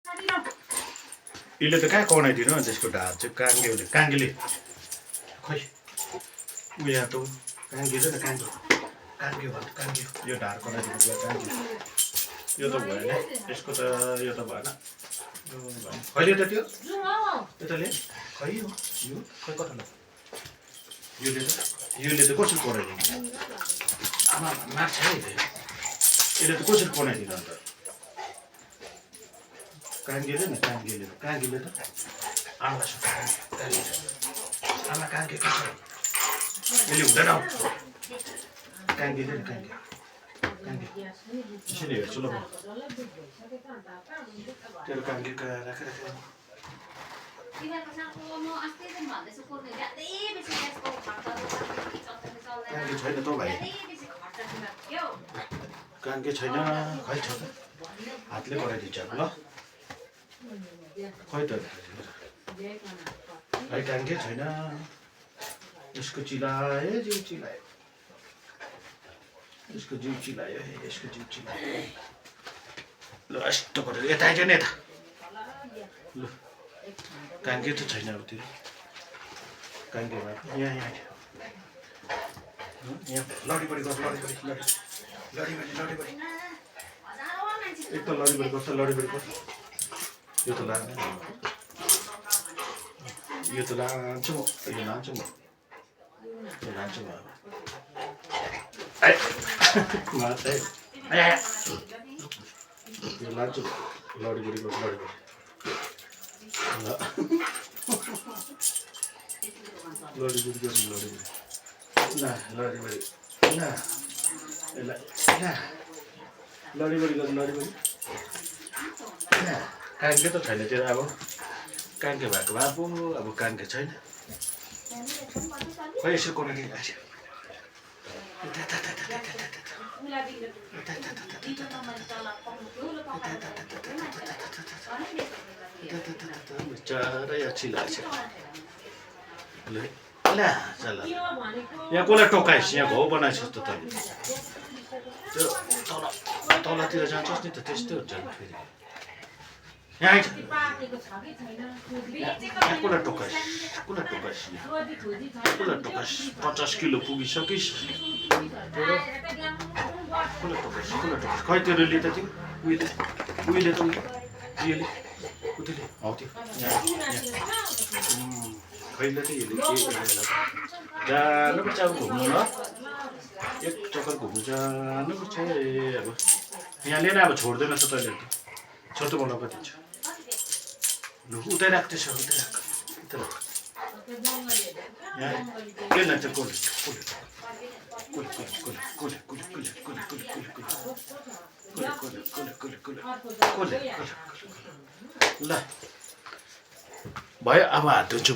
यसले त कहाँ कनाइदिनु त्यसको ढाड चाहिँ काङ्गेले खै यहाँ त काङ्गे र काङ्गे काङ्गे यो ढाड कनाइदिनु काङ्गे यो त भएन यसको त यो त भएन कहिले त त्यो यताले खै हो यो खै कता ल योले त कसरी पढाइदिनु आमा मार्छ है यसले त कसरी पढाइदिनु अन्त काङ्गेले त आमा आमा काङ्गे यसले हुँदैन हौ काङ्गेले यसरी हेर्छु ल म तेरो काङ्गे राखेर काङ्गे छैन त भाइ काङ्गे छैन खै छ त हातले बनाइदिन्छ ल खै त भाइ काङ्गे छैन यसको चिलायो जिउ चिलायो यसको जिउ चिलायो यसको जिउ चिलायो ल यस्तो गरेर यता आइज नि यता ल काङ्गे त छैन अब त्यो काङ्गे यहाँ लडीबडी गर्छ लडीबडी एक त लडीबडी गर्छ यो त लाग्दैन यो त लान्छु म यो लान्छु म यो लान्छु लडीबडी गर्छ लडीबडी काङ्गे त छैन त्यो अब काङ्गे भएको भए पो अब काङ्गे छैन खै यसो कोना बिचारै अछिलाछ ल यहाँ कसलाई टोकाइस् यहाँ घाउ बनाएछ त तैँले त्यो तलतिर जान्छस् नि त त्यस्तै हुन्छ फेरि यहाँ आइज कसलाई टोकाइस् 50 किलो पुगिसकिस् कसलाई टोकाइस् खै तेरो ले त त्यो उहिले त उहिले उतैले हौ त्यो खैले त यसले के जानुपर्छ अब घुम्नु ल एक चक्कर घुम्नु जानुपर्छ अब यहाँ लिएर अब छोड्दैन त तैँले छोटो बनाउ कति छ लु उतै राख त्यसो उतै राख यहाँ के लाग्छ ल भयो अब हात धुन्छु